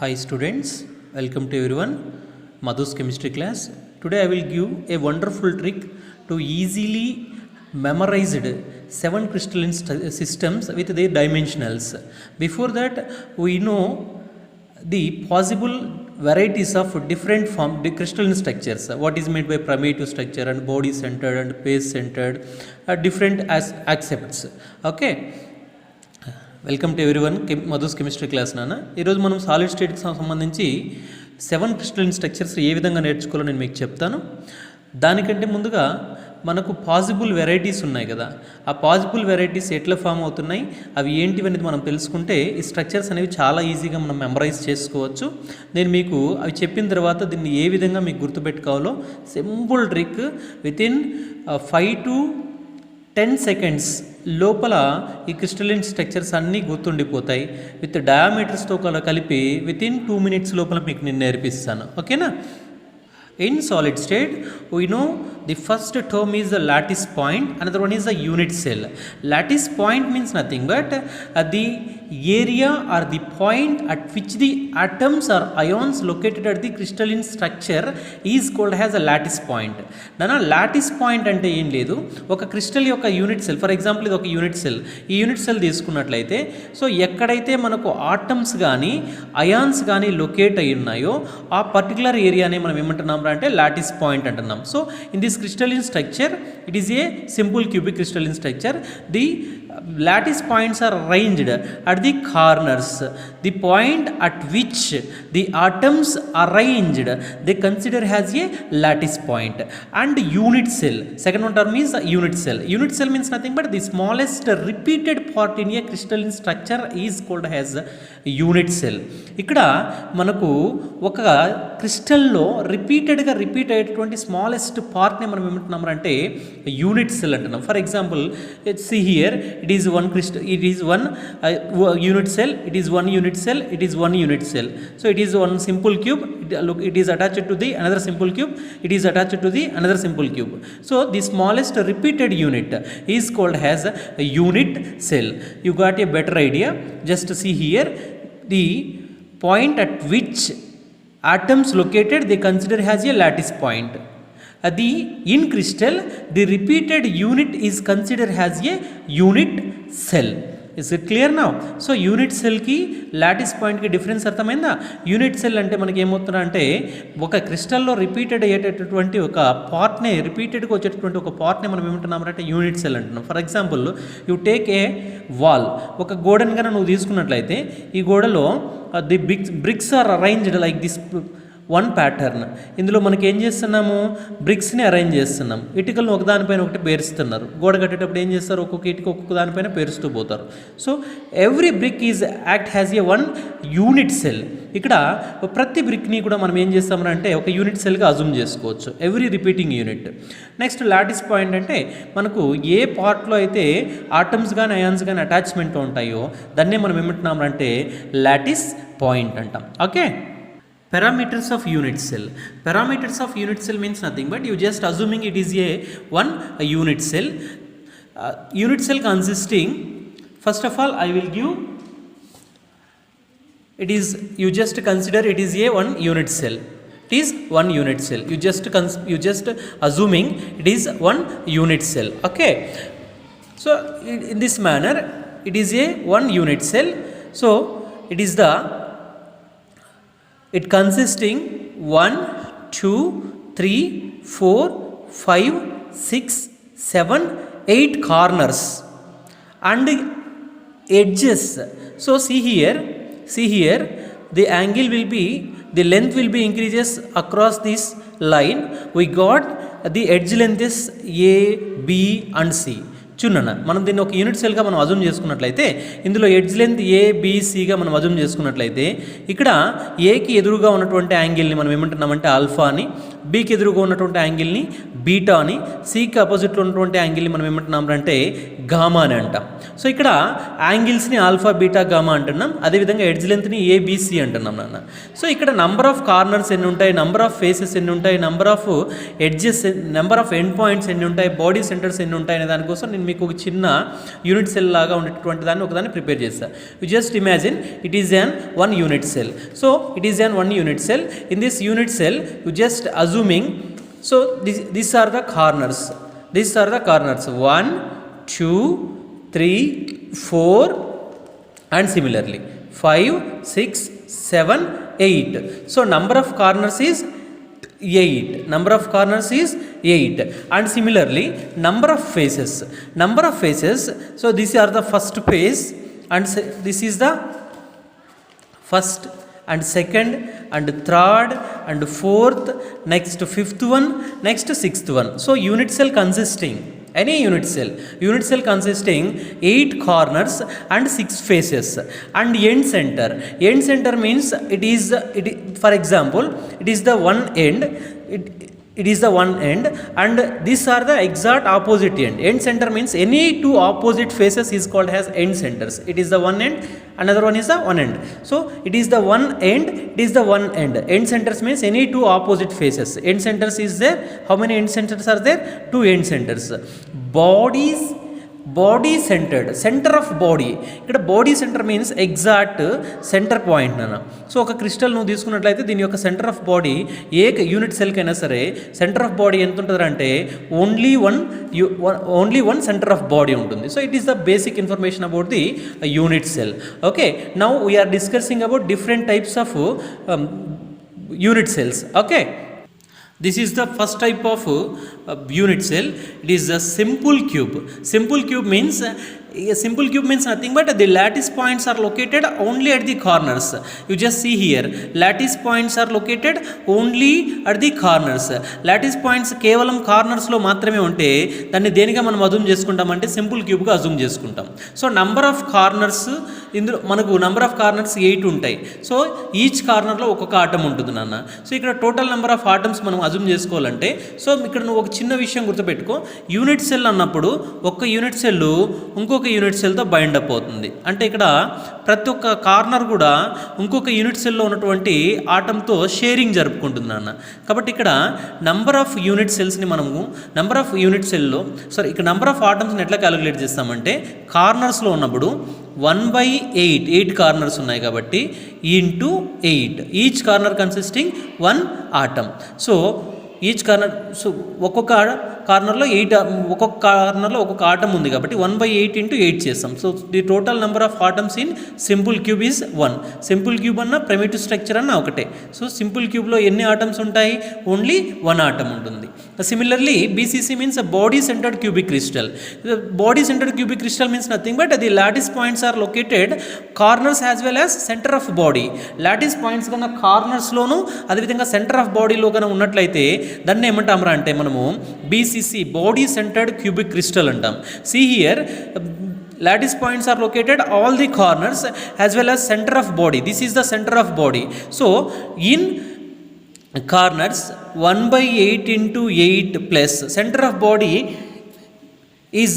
Hi students, welcome to everyone. Madhu's chemistry class. Today I will give a wonderful trick to easily memorize 7 crystalline systems with their dimensionals. Before that, we know the possible varieties of different crystalline structures. What is meant by primitive structure and body centered and base centered, different as accepts. Okay. Welcome to everyone Madhu's chemistry class నాన్న. ఈరోజు మనం solid స్టేట్కి సంబంధించి 7 crystalline structures ఏ విధంగా నేర్చుకోవాలో నేను మీకు చెప్తాను. దానికంటే ముందుగా మనకు పాసిబుల్ వెరైటీస్ ఉన్నాయి కదా, ఆ పాసిబుల్ వెరైటీస్ ఎట్లా ఫామ్ అవుతున్నాయి, అవి ఏంటివి అనేది మనం తెలుసుకుంటే ఈ స్ట్రక్చర్స్ అనేవి చాలా ఈజీగా మనం మెమరైజ్ చేసుకోవచ్చు. నేను మీకు అవి చెప్పిన తర్వాత దీన్ని ఏ విధంగా మీకు గుర్తుపెట్టుకోవాలో simple trick within 5 to 10 seconds లోపల ఈ క్రిస్టలిన్ స్ట్రక్చర్స్ అన్నీ గుర్తుండిపోతాయి. విత్ డయామీటర్స్తో కలిపి వితిన్ 2 minutes లోపల మీకు నేను నేర్పిస్తాను. ఓకేనా? In solid state, we know the first term is the lattice point, another one is the unit cell. Lattice point means nothing but the area or the point at which the atoms or ions located at the crystalline structure is called as a lattice point. Nana lattice point అంటే ఏం లేదు, ఒక crystal యొక్క unit cell. For example ఇది ఒక unit cell. ఈ unit cell తీసుకున్నట్లయితే so ఎక్కడైతే మనకు ఆటమ్స్ కానీ అయాన్స్ కానీ లొకేట్ అయి ఉన్నాయో ఆ పర్టికులర్ ఏరియానే మనం ఏమంటున్నాం అంటే లాటిస్ పాయింట్ అంటున్నాం. So in this crystalline structure it is a simple cubic crystalline structure. The lattice points are arranged at the corners. The point at which the atoms arranged they consider as a lattice point. And unit cell, second one term is unit cell. Unit cell means nothing but the smallest repeated part in a crystalline structure is called as unit cell. ఇక్కడ మనకు ఒక క్రిస్టల్లో రిపీటెడ్గా repeat అయ్యేటువంటి smallest పార్ట్ని మనం ఏమంటున్నాం అంటే unit cell అంటున్నాం. For example see here it is one crystal, it is one unit cell, it is one unit cell, it is one unit cell. So it is one simple cube, it is attached to the another simple cube, it is attached to the another simple cube. So the smallest repeated unit is called as a unit cell. You got a better idea. Just see here, the point at which atoms located they consider as a lattice point. In crystal the repeated unit is considered as a unit cell. Is it clear now? So unit cell ki lattice point ki difference అర్థమైందా? Unit cell అంటే మనకి ఏమవుతుందా అంటే ఒక క్రిస్టల్లో repeated అయ్యేటటువంటి ఒక పార్ట్నే రిపీటెడ్గా వచ్చేటటువంటి ఒక పార్ట్నే మనం ఏమంటున్నాం అంటే యూనిట్ సెల్ అంటున్నాం. For example you take a wall, ఒక గోడను కనుక నువ్వు తీసుకున్నట్లయితే ఈ గోడలో the bricks are arranged like this one pattern. ఇందులో మనకి ఏం చేస్తున్నాము, బ్రిక్స్ని అరేంజ్ చేస్తున్నాం. ఇటుకలను ఒకదానిపైన ఒకటి పేరుస్తున్నారు. గోడ కట్టేటప్పుడు ఏం చేస్తారు, ఒక్కొక్క ఇటుక ఒక్కొక్క దానిపైన పేరుస్తూ పోతారు. So every brick is act has a one unit cell. ఇక్కడ ప్రతి బ్రిక్ని కూడా మనం ఏం చేస్తామంటే ఒక యూనిట్ సెల్గా అజూమ్ చేసుకోవచ్చు, every repeating unit. Next lattice point అంటే మనకు ఏ పార్ట్లో అయితే ఆటమ్స్ కానీ అయాన్స్ కానీ అటాచ్మెంట్ ఉంటాయో దాన్నే మనం ఏమంటున్నామంటే లాటిస్ పాయింట్ అంటాం. Okay. Parameters of unit cell. Parameters of unit cell means nothing but you just assuming it is a unit cell. Unit cell consisting, first of all I will give, it is, you just consider it is a one unit cell. It is one unit cell. You just assuming it is one unit cell. Okay. So in this manner it is a one unit cell. So it is the it consisting 1, 2, 3, 4, 5, 6, 7, 8 corners and edges. So see here the angle will be, the length will be increases across this line. We got the edge length is A, B and C. చూడన్న, మనం దీన్ని ఒక unit సెల్గా మనం అజూమ్ చేసుకున్నట్లయితే ఇందులో edge length ఏబిసిగా మనం అజూమ్ చేసుకున్నట్లయితే ఇక్కడ ఏకి ఎదురుగా ఉన్నటువంటి యాంగిల్ని మనం ఏమంటున్నామంటే ఆల్ఫా అని, బీకి ఎదురుగా ఉన్నటువంటి యాంగిల్ని బీటా అని, సికి అపోజిట్లో ఉన్నటువంటి యాంగిల్ని మనం ఏమంటున్నాం అంటే గామా అని అంటాం. సో ఇక్కడ యాంగిల్స్ని ఆల్ఫా బీటా గామా అంటున్నాం, అదేవిధంగా ఎడ్జ్ లెంత్ని ఏబిసి అంటున్నాం నాన్న. సో ఇక్కడ నంబర్ ఆఫ్ కార్నర్స్ ఎన్ని ఉంటాయి, నంబర్ ఆఫ్ ఫేసెస్ ఎన్ని ఉంటాయి, number of edges, number of end points ఎన్ని ఉంటాయి, బాడీ సెంటర్స్ ఎన్ని ఉంటాయి అనే దానికోసం నేను మీకు ఒక చిన్న యూనిట్ సెల్ లాగా ఉండేటువంటి దాన్ని ఒకదాన్ని ప్రిపేర్ చేస్తాను. You just imagine it is an one unit cell. So it is an one unit cell. In this unit cell you just assuming, so these are the corners, these are the corners 1 2 3 4 and similarly 5 6 7 8. So number of corners is 8, number of corners is 8, and similarly number of faces, so these are the first face, and this is the first and second and third and fourth, next fifth one, next sixth one. So unit cell consisting, any unit cell consisting 8 corners and 6 faces, and end center means for example it is the one end, it is the one end, and these are the exact opposite end center means any two opposite faces is called as end centers. It is the one end, another one is the one end. So it is the one end, it is the one end centers means any two opposite faces. End centers is there, how many end centers are there? 2 end centers. Body centred, centre of body, ఇక్కడ body centre means exact centre point నాన్న. So ఒక crystal నువ్వు తీసుకున్నట్లయితే దీని యొక్క centre of body ఏ unit సెల్కైనా సరే సెంటర్ ఆఫ్ బాడీ ఎంత ఉంటుంది అంటే only one centre of body ఉంటుంది. So it is the basic information about the unit cell. Okay, now we're discussing about different types of unit cells. Okay, this is the first type of unit cell. It is a simple cube. Simple cube means nothing but the lattice points are located only at the corners. You just see here, lattice points are located only at the corners. Lattice points కేవలం corners లో మాత్రమే ఉంటే దాన్ని దేనిగా మనం అజూమ్ చేసుకుంటాం అంటే simple cube గా అజూమ్ చేసుకుంటాం. సో నంబర్ ఆఫ్ కార్నర్స్ ఇందులో మనకు నంబర్ ఆఫ్ కార్నర్స్ 8 ఉంటాయి. సో ఈచ్ కార్నర్లో ఒక్కొక్క ఆటం ఉంటుంది నాన్న. సో ఇక్కడ టోటల్ నెంబర్ ఆఫ్ ఆటమ్స్ మనం అజూమ్ చేసుకోవాలంటే, సో ఇక్కడ నువ్వు ఒక చిన్న విషయం గుర్తుపెట్టుకో, యూనిట్ సెల్ అన్నప్పుడు ఒక్క యూనిట్ సెల్ ఇంకొక యూనిట్ సెల్తో బైండ్ అప్ అవుతుంది. అంటే ఇక్కడ ప్రతి ఒక్క కార్నర్ కూడా ఇంకొక యూనిట్ సెల్లో ఉన్నటువంటి ఆటంతో షేరింగ్ జరుపుకుంటుంది నాన్న. కాబట్టి ఇక్కడ నంబర్ ఆఫ్ యూనిట్ సెల్స్ని మనము నంబర్ ఆఫ్ యూనిట్ సెల్లో ఇక్కడ నంబర్ ఆఫ్ ఆటమ్స్ని ఎట్లా క్యాలిక్యులేట్ చేస్తామంటే కార్నర్స్లో ఉన్నప్పుడు 1/8, 8 కార్నర్స్ ఉన్నాయి కాబట్టి into 8, each corner consisting 1 atom. So each corner, so ఒక్కొక్క కార్నర్లో 8, ఒక్కొక్క కార్నర్లో ఒక్కొక్క ఆటమ్ ఉంది కాబట్టి 1/8 ఇంటూ 8 చేస్తాం. So the total number of atoms in simple cube is 1. Simple cube అన్న ప్రిమిటివ్ స్ట్రక్చర్ అన్న ఒకటే. సో సింపుల్ క్యూబ్లో ఎన్ని ఆటమ్స్ ఉంటాయి? ఓన్లీ 1 ఆటమ్ ఉంటుంది. Similarly BCC means body centred cubic crystal. Body centred cubic crystal means nothing but the lattice points are located corners as well as centre of body. Lattice points కన్నా కార్నర్స్లోను అదేవిధంగా centre of బాడీలో కన్నా ఉన్నట్లయితే దాన్ని ఏమంటామరా అంటే మనము BCC, body centred cubic crystal అంటాం. See here, lattice points are located all the corners as well as center of body. This is the center of body. So in corners 1/8 into 8 plus center of body is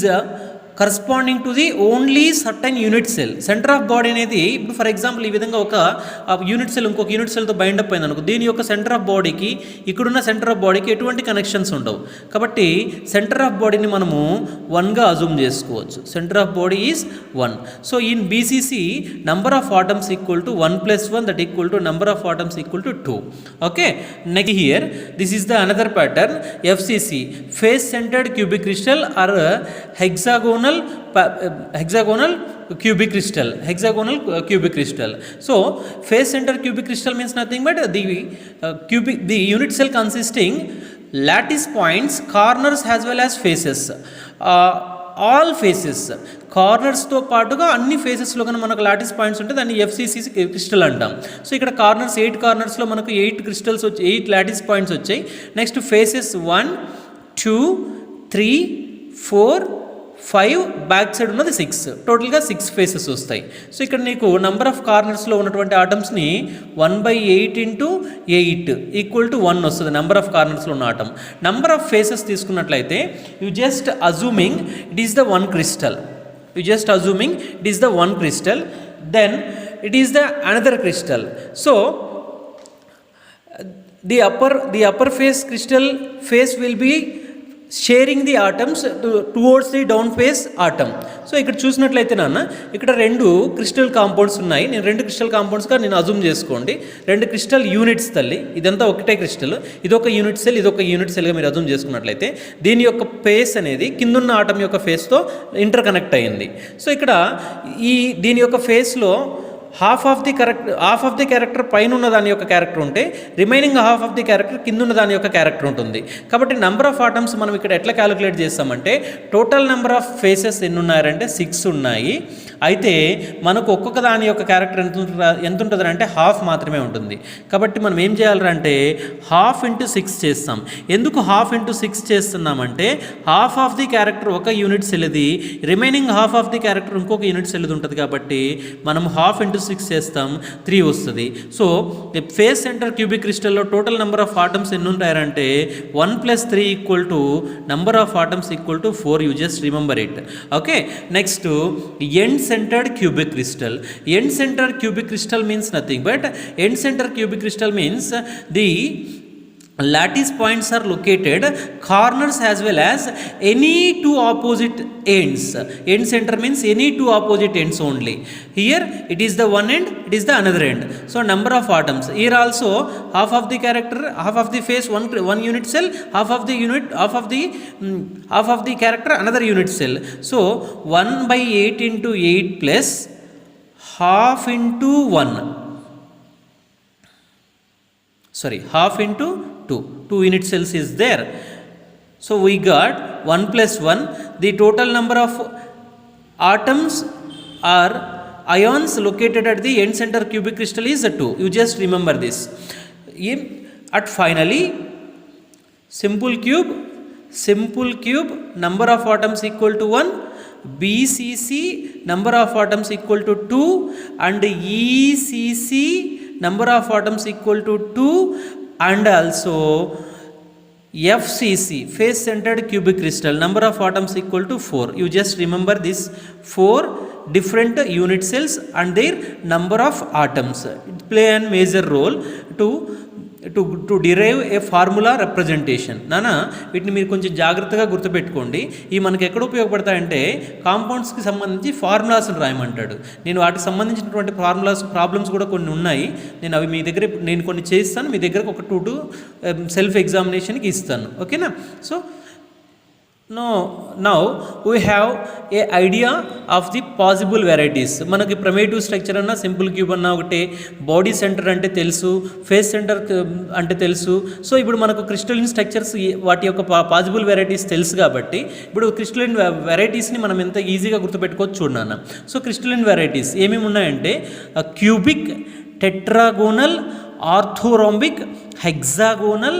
corresponding to the only certain unit cell. Centre of body అనేది ఇప్పుడు for example ఈ విధంగా ఒక unit cell ఇంకొక unit సెల్తో bind up అయింది అనుకో, దీని యొక్క సెంటర్ ఆఫ్ బాడీకి ఇక్కడున్న సెంటర్ ఆఫ్ బాడీకి ఎటువంటి కనెక్షన్స్ ఉండవు. కాబట్టి సెంటర్ ఆఫ్ బాడీని మనము 1గా అజూమ్ చేసుకోవచ్చు. Centre of body is 1. So in BCC number of atoms equal to 1 + 1 that equal to number of atoms equal to 2. Okay, next here this is the another pattern FCC, face centred cubic crystal or hexagonal cubic crystal. So face center cubic crystal means nothing but the unit cell consisting lattice points, corners as well as faces. All faces, కార్నర్స్తో పాటుగా అన్ని ఫేసెస్లో కనుక మనకు lattice points ఉంటే దాన్ని FCC crystal అంటాం. So ఇక్కడ కార్నర్స్ 8 కార్నర్స్లో మనకు 8 క్రిస్టల్స్ వచ్చి 8 లాటిస్ పాయింట్స్ వచ్చాయి. నెక్స్ట్ ఫేసెస్ 1 2 3 4 5, బ్యాక్ సైడ్ ఉన్నది 6, టోటల్గా 6 ఫేసెస్ వస్తాయి. సో ఇక్కడ నీకు నంబర్ ఆఫ్ కార్నర్స్లో ఉన్నటువంటి ఆటమ్స్ని 1/8 × 8 = 1 వస్తుంది నెంబర్ ఆఫ్ కార్నర్స్లో ఉన్న ఆటమ్. నంబర్ ఆఫ్ ఫేసెస్ తీసుకున్నట్లయితే you just assuming it is the one crystal, then it is the another crystal. So the upper face crystal face will be sharing the atoms towards the down face atom. So ఇక్కడ చూసినట్లయితే నాన్న ఇక్కడ 2 crystal compounds ఉన్నాయి. నేను 2 crystal కాంపౌండ్స్గా నేను అజూమ్ చేసుకోండి. 2 crystal units తల్లి, ఇదంతా ఒకటే క్రిస్టల్, ఇదొక యూనిట్ సెల్, ఇదొక యూనిట్ సెల్గా మీరు అజూమ్ చేసుకున్నట్లయితే దీని యొక్క ఫేస్ అనేది కిందున్న ఆటమ్ యొక్క ఫేస్తో ఇంటర్ కనెక్ట్ అయ్యింది. సో ఇక్కడ దీని యొక్క ఫేస్లో హాఫ్ ఆఫ్ ది క్యారెక్టర్ పైన ఉన్న దాని యొక్క క్యారెక్టర్ ఉంటే remaining half of the character కింద ఉన్న దాని యొక్క క్యారెక్టర్ ఉంటుంది. కాబట్టి నెంబర్ ఆఫ్ ఆటమ్స్ మనం ఇక్కడ ఎట్లా క్యాలిక్యులేట్ చేస్తామంటే టోటల్ నెంబర్ ఆఫ్ ఫేసెస్ ఎన్ని ఉన్నాయంటే 6 ఉన్నాయి. అయితే మనకు ఒక్కొక్క దాని యొక్క క్యారెక్టర్ ఎంత ఉంటుంది అంటే హాఫ్ మాత్రమే ఉంటుంది. కాబట్టి మనం ఏం చేయాలంటే 1/2 × 6 చేస్తాం. ఎందుకు 1/2 × 6 చేస్తున్నామంటే హాఫ్ ఆఫ్ ది క్యారెక్టర్ ఒక యూనిట్ సెల్ది, remaining half of the character ఇంకొక యూనిట్ సెల్ది ఉంటుంది. కాబట్టి మనం 1/2 × 6 చేస్తాం, 3 వస్తుంది. సో ఫేస్ సెంటర్ క్యూబిక్ క్రిస్టల్లో టోటల్ నెంబర్ ఆఫ్ ఆటమ్స్ ఎన్ని ఉంటాయంటే 1 + 3 = number of atoms = 4. You just remember it. Okay, next end centered cubic crystal. End centered cubic crystal means nothing but end centered cubic crystal means the lattice points are located corners as well as any 2 opposite ends. End center means any 2 opposite ends only. Here it is the one end, it is the another end. So number of atoms here also half of the character, half of the face one unit cell, half of the character another unit cell. So 1/8 × 8 plus half into 1, sorry, half into 2 unit cells is there. So we got 1 + 1. The total number of atoms or ions located at the end center cubic crystal is 2. You just remember this. At finally simple cube number of atoms = 1, BCC number of atoms = 2, and ECC number of atoms = 2, and also FCC face centered cubic crystal number of atoms = 4. You just remember this 4 different unit cells and their number of atoms. It play a major role to derive a formula representation. నానా వీటిని మీరు కొంచెం జాగ్రత్తగా గుర్తుపెట్టుకోండి. ఇవి మనకి ఎక్కడ ఉపయోగపడతాయంటే కాంపౌండ్స్కి సంబంధించి ఫార్ములాస్ని రాయమంటాడు. నేను వాటికి సంబంధించినటువంటి ప్రాబ్లమ్స్ కూడా కొన్ని ఉన్నాయి. నేను అవి మీ దగ్గర నేను కొన్ని చేస్తాను, మీ దగ్గరకు ఒక 2 సెల్ఫ్ ఎగ్జామినేషన్కి ఇస్తాను. ఓకేనా? So now we have a idea of the possible varieties. మనకి ప్రైమేటివ్ స్ట్రక్చర్ అన్నా సింపుల్ క్యూబ్ అన్నా ఒకటే, బాడీ సెంటర్ అంటే తెలుసు, ఫేస్ సెంటర్ అంటే తెలుసు. సో ఇప్పుడు మనకు క్రిస్టలిన్ స్ట్రక్చర్స్ వాటి యొక్క పాసిబుల్ వెరైటీస్ తెలుసు. కాబట్టి ఇప్పుడు క్రిస్టలిన్ వెరైటీస్ని మనం ఎంత ఈజీగా గుర్తుపెట్టుకోవచ్చు చూడన్నా. సో క్రిస్టలిన్ వెరైటీస్ ఏమేమి ఉన్నాయంటే cubic, tetragonal, orthorhombic, hexagonal,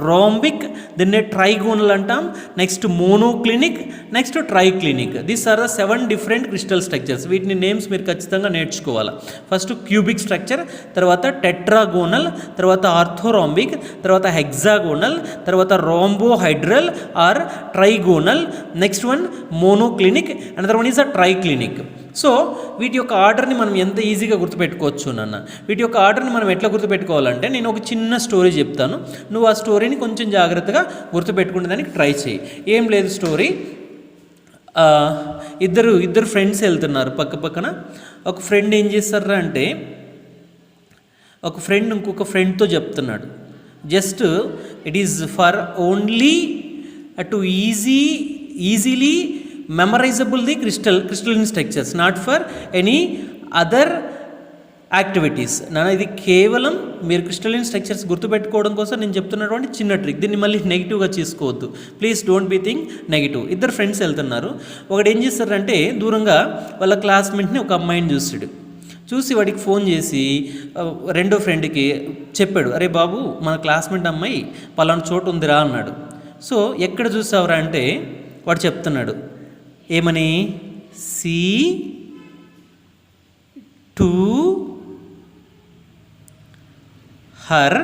rhombic, దీన్నే ట్రైగోనల్ అంటాం. Next monoclinic, next triclinic. These are the 7 different crystal structures. వీటిని నేమ్స్ మీరు ఖచ్చితంగా నేర్చుకోవాలి. ఫస్ట్ క్యూబిక్ స్ట్రక్చర్, తర్వాత టెట్రాగోనల్, తర్వాత ఆర్థోరోంబిక్, తర్వాత హెక్సాగోనల్, తర్వాత rhombohedral or trigonal, next one monoclinic, another one is a triclinic. So వీటి యొక్క ఆర్డర్ని మనం ఎంత ఈజీగా గుర్తుపెట్టుకోవచ్చు నాన్న. వీటి యొక్క ఆర్డర్ని మనం ఎట్లా గుర్తుపెట్టుకోవాలంటే నేను ఒక చిన్న స్టోరీ చెప్తాను, నువ్వు ఆ స్టోరీని కొంచెం జాగ్రత్తగా గుర్తుపెట్టుకునే దానికి ట్రై చేయి. ఏం లేదు స్టోరీ, ఇద్దరు ఫ్రెండ్స్ వెళ్తున్నారు పక్కన. ఒక ఫ్రెండ్ ఏం చేస్తారా అంటే ఒక ఫ్రెండ్ ఇంకొక ఫ్రెండ్తో చెప్తున్నాడు, just it is for only to easily memorizable the crystalline structures, not for any other activities. నాన్న ఇది కేవలం మీరు క్రిస్టలిన్ స్ట్రక్చర్స్ గుర్తుపెట్టుకోవడం కోసం నేను చెప్తున్నటువంటి చిన్న ట్రిక్. దీన్ని మళ్ళీ నెగిటివ్గా తీసుకోవద్దు, please don't be think negative. ఇద్దరు ఫ్రెండ్స్ వెళ్తున్నారు. ఒకడు ఏం చేస్తారంటే దూరంగా వాళ్ళ క్లాస్మేట్ని ఒక అమ్మాయిని చూసి వాడికి ఫోన్ చేసి రెండో ఫ్రెండ్కి చెప్పాడు, అరే బాబు మన క్లాస్మేట్ అమ్మాయి పలానా చోటు ఉందిరా అన్నాడు. సో ఎక్కడ చూసావురా అంటే వాడు చెప్తున్నాడు, ఏమని see to her,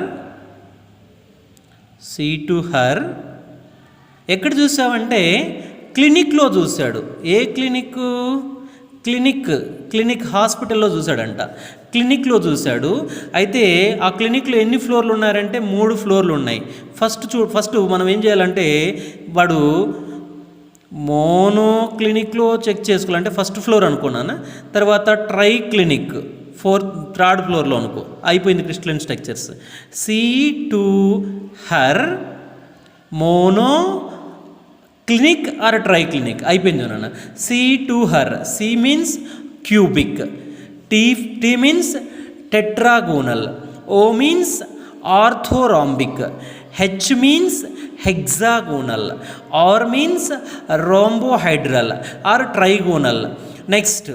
see to her. ఎక్కడ చూసావంటే క్లినిక్లో చూశాడు. ఏ క్లినిక్ హాస్పిటల్లో చూశాడంట. క్లినిక్లో చూశాడు. అయితే ఆ క్లినిక్లో ఎన్ని ఫ్లోర్లు ఉన్నారంటే 3 ఫ్లోర్లు ఉన్నాయి. ఫస్ట్ మనం ఏం చేయాలంటే వాడు మోనో క్లినిక్లో చెక్ చేసుకోవాలి. అంటే ఫస్ట్ ఫ్లోర్ అనుకున్నాను. తర్వాత ట్రై క్లినిక్ థర్డ్ ఫ్లోర్లో అనుకో. అయిపోయింది crystalline structures. C to her, monoclinic or triclinic అయిపోయింది నాన్న. C to her, C means cubic, T means tetragonal, O means orthorhombic, H means hexagonal, R means rhombohedral or trigonal. Next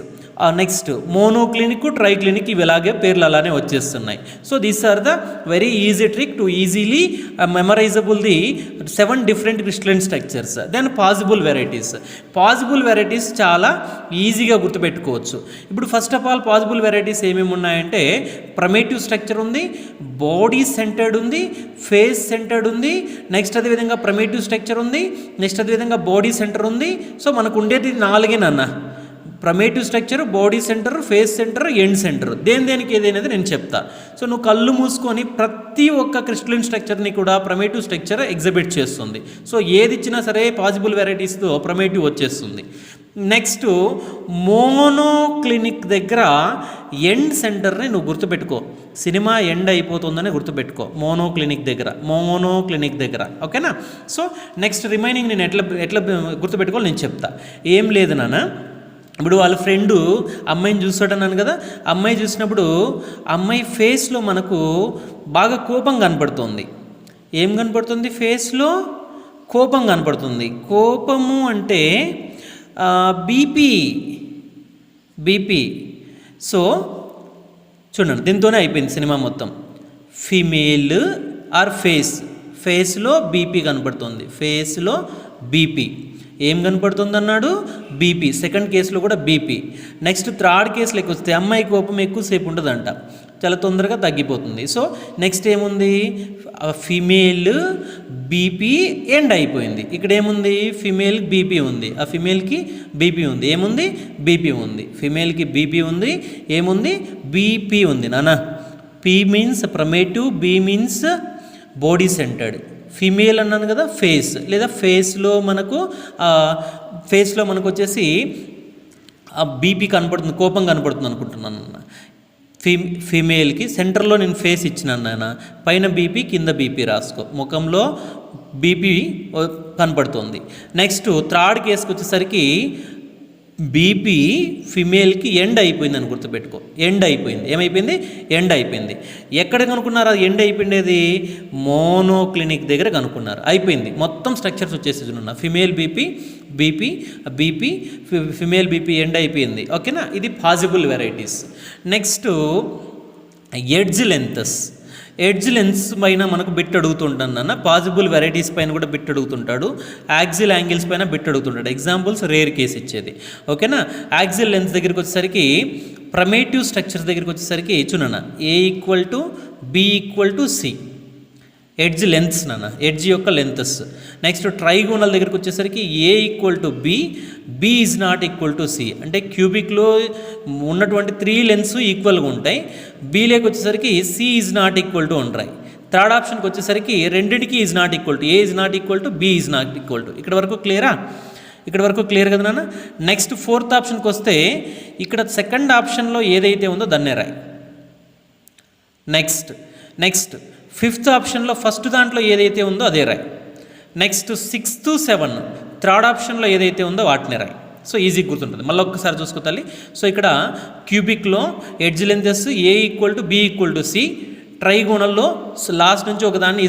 monoclinic, triclinic ఇవి ఇలాగే పేర్లు అలానే వచ్చేస్తున్నాయి. So these are the very easy trick to easily memorisable the 7 different crystalline structures. Then possible varieties చాలా ఈజీగా గుర్తుపెట్టుకోవచ్చు. ఇప్పుడు first of all possible varieties ఏమేమి ఉన్నాయంటే ప్రైమేటివ్ స్ట్రక్చర్ ఉంది, బాడీ సెంటర్డ్ ఉంది, ఫేస్ సెంటర్డ్ ఉంది. నెక్స్ట్ అదేవిధంగా ప్రైమేటివ్ స్ట్రక్చర్ ఉంది, నెక్స్ట్ అదేవిధంగా బాడీ సెంటర్ ఉంది. సో మనకు ఉండేది 4 నాన్న. Primitive structure, body centre, face centre, end centre. దేనికి ఏదైనది నేను చెప్తా. సో నువ్వు కళ్ళు మూసుకొని ప్రతి ఒక్క క్రిస్టలైన్ స్ట్రక్చర్ని కూడా ప్రైమేటివ్ స్ట్రక్చర్ ఎగ్జిబిట్ చేస్తుంది. సో ఏది ఇచ్చినా సరే పాసిబుల్ వెరైటీస్తో ప్రైమేటివ్ వచ్చేస్తుంది. నెక్స్ట్ మోనోక్లినిక్ దగ్గర ఎండ్ సెంటర్ని నువ్వు గుర్తుపెట్టుకో. సినిమా ఎండ్ అయిపోతుందని గుర్తుపెట్టుకో మోనోక్లినిక్ దగ్గర. ఓకేనా? సో నెక్స్ట్ రిమైనింగ్ నేను ఎట్లా గుర్తుపెట్టుకోవాలి నేను చెప్తా. ఏం లేదు నాన్న, ఇప్పుడు వాళ్ళ ఫ్రెండు అమ్మాయిని చూస్తాడన్నాను కదా. అమ్మాయి చూసినప్పుడు అమ్మాయి ఫేస్లో మనకు బాగా కోపం కనపడుతుంది. ఏం కనపడుతుంది? ఫేస్లో కోపం కనపడుతుంది. కోపము అంటే బీపీ. సో చూడండి, దీంతోనే అయిపోయింది సినిమా మొత్తం. ఫీమేల్ ఆర్ ఫేస్లో బీపీ కనపడుతుంది. ఫేస్లో బీపీ ఏం కనపడుతుంది అన్నాడు? బీపీ. సెకండ్ కేసులో కూడా బీపీ. నెక్స్ట్ థర్డ్ కేసులోకి వస్తే అమ్మాయి కోపం ఎక్కువసేపు ఉండదంట, చాలా తొందరగా తగ్గిపోతుంది. సో నెక్స్ట్ ఏముంది? ఫీమేల్ బీపీ ఎండ్ అయిపోయింది. ఇక్కడ ఏముంది? ఫీమేల్ బీపీ ఉంది, ఆ ఫీమేల్కి బీపీ ఉంది. ఏముంది? బీపీ ఉంది. ఫీమేల్కి బీపీ ఉంది. ఏముంది? బీపీ ఉంది నాన్న. P means primitive, B means body centred. Female అన్నాను కదా, ఫేస్ లేదా ఫేస్లో మనకు వచ్చేసి బీపీ కనపడుతుంది, కోపం కనపడుతుంది అనుకుంటున్నాను అన్న. ఫీమేల్కి సెంటర్లో నేను ఫేస్ ఇచ్చినాను నాన్న. పైన బీపీ, కింద బీపీ రాసుకో. ముఖంలో బీపీ కనపడుతుంది. నెక్స్ట్ థర్డ్ కేసుకి వచ్చేసరికి బీపీ ఫిమేల్కి ఎండ్ అయిపోయింది అని గుర్తుపెట్టుకో. ఎండ్ అయిపోయింది. ఏమైపోయింది? ఎండ్ అయిపోయింది. ఎక్కడ కనుక్కున్నారు అది ఎండ్ అయిపోయింది? మోనోక్లినిక్ దగ్గర కనుక్కున్నారు. అయిపోయింది, మొత్తం స్ట్రక్చర్స్ వచ్చేసి ఉన్నా. Female BP female BP end అయిపోయింది. ఓకేనా? ఇది possible varieties. Next edge lens పైన మనకు బిట్ అడుగుతుంటాను అన్న. పాసిబుల్ వెరైటీస్ పైన కూడా బిట్ అడుగుతుంటాడు. యాక్సిల్ యాంగిల్స్ పైన బిట్ అడుగుతుంటాడు. ఎగ్జాంపుల్స్ రేర్ కేసు ఇచ్చేది. ఓకేనా? యాక్సిల్ లెన్స్ దగ్గరికి వచ్చేసరికి ప్రైమేటివ్ స్ట్రక్చర్స్ దగ్గరికి వచ్చేసరికి చూడన్న A = B = C. Edge lengths నాన్న, ఎడ్జ్ యొక్క లెంత్స్. నెక్స్ట్ ట్రైగోనల్ దగ్గరికి వచ్చేసరికి A = B, B ≠ C. అంటే క్యూబిక్లో ఉన్నటువంటి 3 లెన్స్ ఈక్వల్గా ఉంటాయి. బీలోకి వచ్చేసరికి C ≠ ఉంటాయి. థర్డ్ ఆప్షన్కి వచ్చేసరికి రెండింటికి A ≠ B ≠ ఇక్కడ వరకు క్లియరా? ఇక్కడ వరకు క్లియర్ కదా నాన్న. నెక్స్ట్ ఫోర్త్ ఆప్షన్కి వస్తే ఇక్కడ సెకండ్ ఆప్షన్లో ఏదైతే ఉందో దాన్నే రాయి. నెక్స్ట్ ఫిఫ్త్ ఆప్షన్లో ఫస్ట్ దాంట్లో ఏదైతే ఉందో అదే రాయి. నెక్స్ట్ 6, 7 థర్డ్ ఆప్షన్లో ఏదైతే ఉందో వాటిని రాయి. సో ఈజీ గుర్తుంటుంది. మళ్ళీ ఒక్కసారి చూసుకో తల్లి. సో ఇక్కడ క్యూబిక్లో edge lengths A = B = C. ట్రైగోనల్లో లాస్ట్ నుంచి ఒకదాన్ని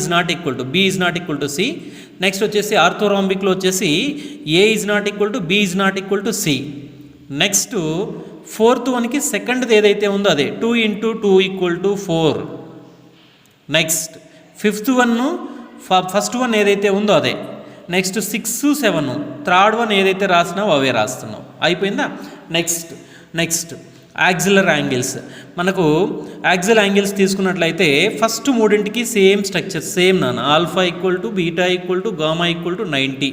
B ≠ C. నెక్స్ట్ వచ్చేసి ఆర్థోరాంబిక్లో వచ్చేసి A ≠ B ≠ C. Next fourth వన్కి సెకండ్ది ఏదైతే ఉందో అదే 2 × 2 = 4. Next fifth one first one ఏదైతే ఉందో అదే. నెక్స్ట్ 6, 7 థర్డ్ వన్ ఏదైతే రాసినావో అవే రాస్తున్నావు. అయిపోయిందా? Next axial angles. మనకు యాక్సిల్ యాంగిల్స్ తీసుకున్నట్లయితే ఫస్ట్ మూడింటికి సేమ్ స్ట్రక్చర్, సేమ్ నాన్న. Alpha equal to beta equal to gamma equal to 90.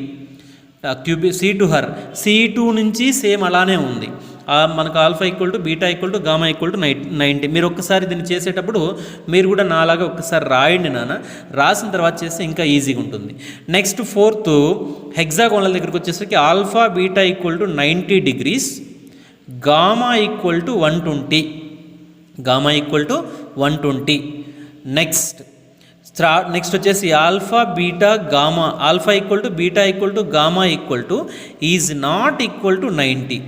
C2 నుంచి సేమ్ అలానే ఉంది. మనకు alpha equal to beta equal to gamma equal to 90. మీరు ఒక్కసారి దీన్ని చేసేటప్పుడు మీరు కూడా నాలాగా ఒక్కసారి రాయండి నాన్న. రాసిన తర్వాత చేస్తే ఇంకా ఈజీగా ఉంటుంది. నెక్స్ట్ 4th హెక్సాగోనల్ దగ్గరికి వచ్చేసరికి alpha beta equal to 90 degrees, gamma equal to 120. Next వచ్చేసి alpha beta gamma, alpha equal to beta equal to gamma equal to is not equal to 90.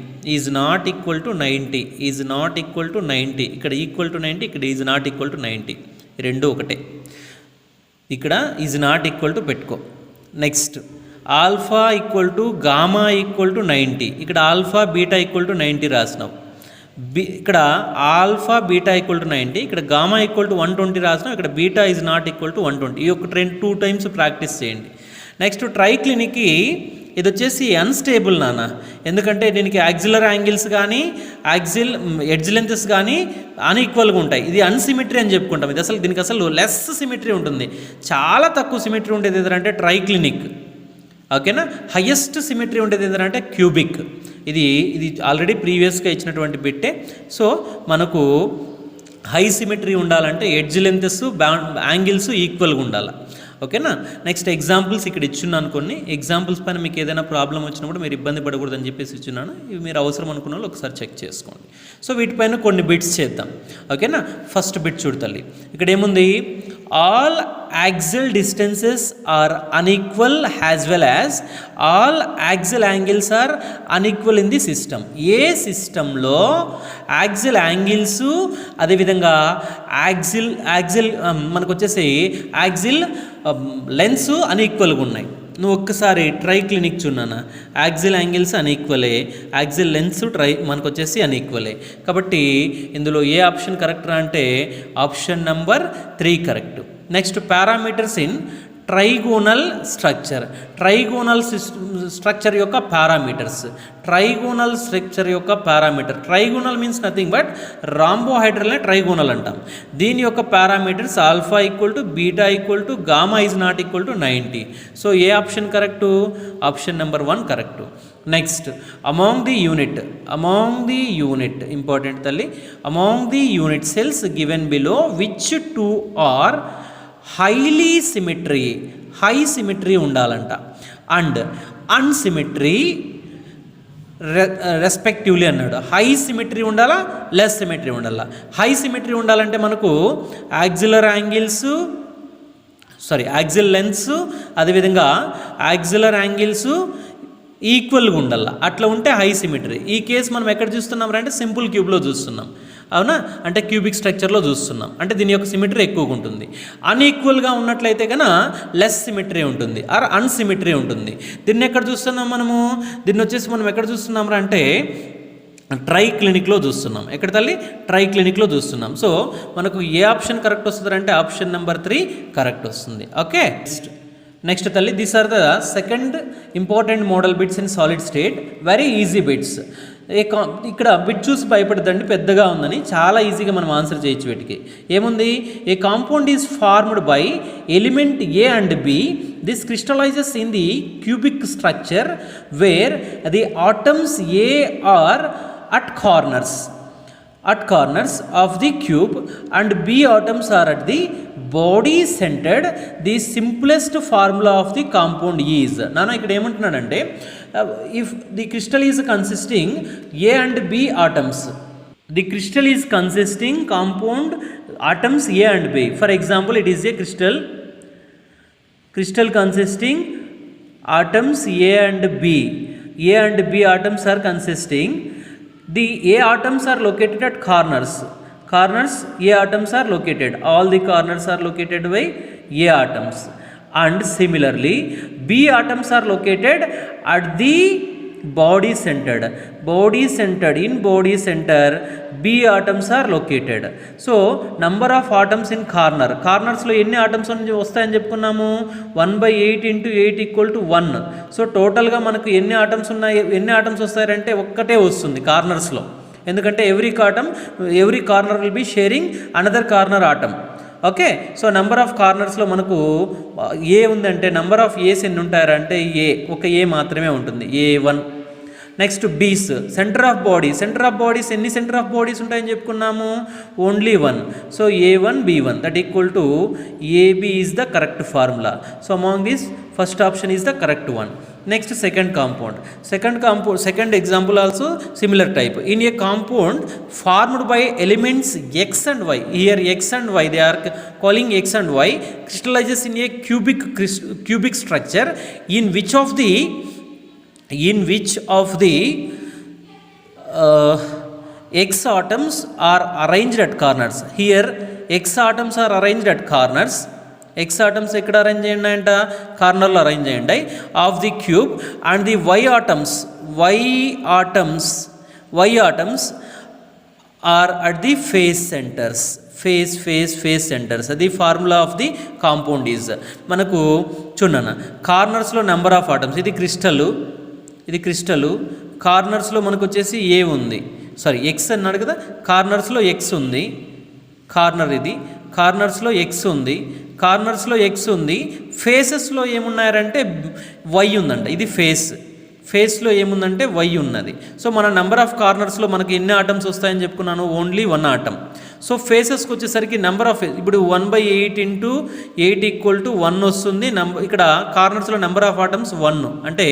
ఇక్కడ ఈక్వల్ టు 90, ఇక్కడ ఈజ్ నాట్ ఈక్వల్ టు 90. రెండు ఒకటే. ఇక్కడ is not equal to పెట్టుకో. Next alpha equal to gamma equal to 90. ఇక్కడ alpha beta equal to 90 రాసినావు. ఇక్కడ alpha beta equal to 90, ఇక్కడ gamma equal to 120 రాసినావు. ఇక్కడ beta is not equal to 120. ఈ యొక్క 2 times ప్రాక్టీస్ చేయండి. నెక్స్ట్ ట్రైక్లినికి ఇది వచ్చేసి అన్స్టేబుల్ నాన్న. ఎందుకంటే దీనికి యాక్సిలర్ యాంగిల్స్ కానీ ఎడ్జ్ లెంత్స్ కానీ అన్ఈక్వల్గా ఉంటాయి. ఇది అన్సిమెట్రీ అని చెప్పుకుంటాం. ఇది దీనికి అసలు లెస్ సిమెట్రీ ఉంటుంది. చాలా తక్కువ సిమెట్రీ ఉండేది ఏదంటే ట్రైక్లినిక్. ఓకేనా? హయ్యెస్ట్ సిమెట్రీ ఉండేది ఏంటంటే క్యూబిక్. ఇది ఆల్రెడీ ప్రీవియస్గా ఇచ్చినటువంటి బిట్టే. సో మనకు హై సిమెట్రీ ఉండాలంటే ఎడ్జ్ లెంత్స్ యాంగిల్స్ ఈక్వల్గా ఉండాలి. ఓకేనా? నెక్స్ట్ ఎగ్జాంపుల్స్ ఇక్కడ ఇచ్చున్నాను. కొన్ని ఎగ్జాంపుల్స్ పైన మీకు ఏదైనా ప్రాబ్లం వచ్చినప్పుడు మీరు ఇబ్బంది పడకూడదని చెప్పేసి ఇచ్చున్నాను. ఇవి మీరు అవసరం అనుకున్న వాళ్ళు ఒకసారి చెక్ చేసుకోండి. సో వీటిపైన కొన్ని బిట్స్ చేద్దాం. ఓకేనా? ఫస్ట్ బిట్ చూడు తల్లి. ఇక్కడ ఏముంది? All axial distances are unequal as well as all axial angles are unequal in the system. ఏ సిస్టంలో యాక్సిల్ యాంగిల్స్ అదేవిధంగా యాక్సిల్ మనకు వచ్చేసి యాక్సిల్ లెన్స్ అన్ఈక్వల్గా ఉన్నాయి. నువ్వు ఒక్కసారి ట్రైక్లినిక్ చూన్నానా, యాక్సిల్ యాంగిల్స్ అన్ఈక్వలే, యాక్సిల్ లెన్స్ మనకు వచ్చేసి అన్ఈక్వలే. కాబట్టి ఇందులో ఏ ఆప్షన్ కరెక్ట్ అంటే option number 3 correct. Next parameters in trigonal structure. Structure యొక్క parameters. Trigonal means nothing but రాంబోహైడ్రల్నే ట్రైగోనల్ అంటాం. దీని యొక్క parameters alpha equal to beta equal to gamma is not equal to 90. So ఏ option correct? Option number 1 correct. Next among the unit important తల్లి. Among the unit cells given below which 2 are highly symmetry. High symmetry ఉండాలంట and unsymmetry respectively అన్నాడు. High symmetry ఉండాలా, less symmetry ఉండాలా? High symmetry ఉండాలంటే మనకు axle lens అదేవిధంగా యాక్సిలర్ angles ఈక్వల్గా ఉండాల. అట్లా ఉంటే హై సిమెట్రీ. ఈ కేసు మనం ఎక్కడ చూస్తున్నాం అంటే సింపుల్ క్యూబ్లో చూస్తున్నాం. అవునా? అంటే క్యూబిక్ స్ట్రక్చర్లో చూస్తున్నాం. అంటే దీని యొక్క సిమెట్రీ ఎక్కువగా ఉంటుంది. అన్ఈక్వల్గా ఉన్నట్లయితే కనుక లెస్ సిమెట్రీ ఉంటుంది ఆర్ అన్సిమెట్రీ ఉంటుంది. దీన్ని ఎక్కడ చూస్తున్నాం మనము? దీన్ని వచ్చేసి మనం ఎక్కడ చూస్తున్నాం అంటే ట్రైక్లినిక్లో చూస్తున్నాం. ఎక్కడ తల్లి? ట్రైక్లినిక్లో చూస్తున్నాం. సో మనకు ఏ ఆప్షన్ కరెక్ట్ వస్తుంది అంటే ఆప్షన్ నెంబర్ 3 కరెక్ట్ వస్తుంది. ఓకే. నెక్స్ట్ తల్లి, these are the second important model bits in solid state. Very easy bits. ఇక్కడ బిట్ చూసి భయపడదండి, పెద్దగా ఉందని. చాలా ఈజీగా మనం ఆన్సర్ చేయొచ్చు వీటికి. ఏముంది? A compound is formed by element A and B. This crystallises in the cubic structure where the atoms A are at corners of the cube and B atoms are at the body centered. The simplest formula of the compound is. Nana ikkada emantunadante, if the crystal is consisting A and B atoms, the crystal is consisting compound atoms A and B. For example, it is a crystal consisting atoms A and B. A and B atoms are consisting. The A atoms are located at corners. A atoms are located. All the corners are located by A atoms. And similarly, B atoms are located at the body centered. Body centered, in body center B atoms are located. So number of atoms in corners లో ఎన్ని atoms వస్తాయని చెప్పుకున్నాము 1/8 into 8 equal to 1. So టోటల్గా మనకు ఎన్ని atoms ఉన్నాయి, ఎన్ని atoms వస్తాయంటే ఒక్కటే వస్తుంది కార్నర్స్లో. ఎందుకంటే every corner will be sharing another corner atom. Okay, so number of కార్నర్స్లో మనకు ఏ ఉందంటే నెంబర్ ఆఫ్ ఏస్ ఎన్ని ఉంటారంటే ఒక ఏ మాత్రమే ఉంటుంది, A1. నెక్స్ట్ బీస్, సెంటర్ ఆఫ్ బాడీస్ ఎన్ని సెంటర్ ఆఫ్ బాడీస్ ఉంటాయని చెప్పుకున్నాము, only 1. So A1 B1 that equal to AB is the correct formula. So among this first option is the correct one. Next, second example also similar type. In a compound formed by elements X and Y, here X and Y they are calling X and Y, crystallizes in a cubic structure in which of the X atoms are arranged at corners. Here X atoms are arranged at corners. X atoms ఎక్కడ arrange చేయండి అంట, కార్నర్లో arrange చేయండి of the cube. And the Y atoms are at the face centres. Face centres, అది formula of the compound is. మనకు చూడన్న కార్నర్స్లో number of atoms, ఇది క్రిస్టల్ కార్నర్స్లో మనకు వచ్చేసి ఏ ఉంది, సారీ ఎక్స్ అన్నాడు కదా, కార్నర్స్లో ఎక్స్ ఉంది, కార్నర్ ఇది కార్నర్స్లో ఎక్స్ ఉంది, ఫేసెస్లో ఏమున్నారంటే వై ఉందంట, ఇది ఫేస్లో ఏముందంటే వై ఉన్నది. సో మన నెంబర్ ఆఫ్ కార్నర్స్లో మనకి ఎన్ని ఆటమ్స్ వస్తాయని చెప్పుకున్నాను, ఓన్లీ 1 ఆటమ్. సో ఫేసెస్కి వచ్చేసరికి నెంబర్ ఆఫ్ ఇప్పుడు 1/8 into 8 equal to 1 వస్తుంది. ఇక్కడ కార్నర్స్లో నెంబర్ ఆఫ్ ఆటమ్స్ 1, అంటే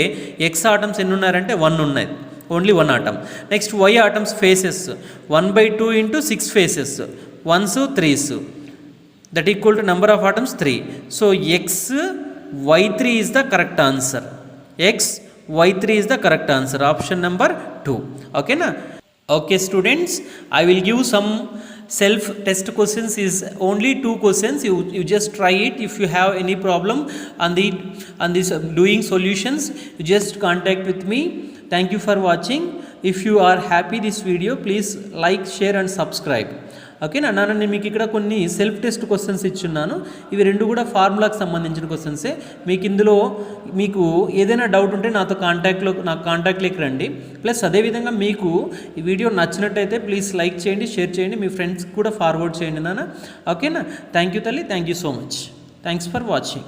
ఎక్స్ ఆటమ్స్ ఎన్ని ఉన్నారంటే 1 ఉన్నాయి, only 1 atom. Next Y atoms faces 1/2 into 6 faces, 1s 3s, that equal to number of atoms 3. So XY3 is the correct answer. XY3 is the correct answer, option number 2. Okay na? Okay students, I will give some self test questions, is only 2 questions. You just try it. If you have any problem on this doing solutions, you just contact with me. Thank you for watching. If you are happy this video, please like, share and subscribe. ఓకేనా నాన్న, నేను మీకు ఇక్కడ కొన్ని self test questions ఇచ్చున్నాను. ఇవి 2 కూడా ఫార్ములాకి సంబంధించిన క్వశ్చన్సే. మీకు ఇందులో మీకు ఏదైనా డౌట్ ఉంటే నాకు కాంటాక్ట్లోకి రండి. ప్లస్ అదేవిధంగా మీకు ఈ వీడియో నచ్చినట్టయితే ప్లీజ్ లైక్ చేయండి, షేర్ చేయండి, మీ ఫ్రెండ్స్కి కూడా ఫార్వర్డ్ చేయండి నాన్న. ఓకేనా, థ్యాంక్ యూ తల్లి, thank you so much, thanks for watching.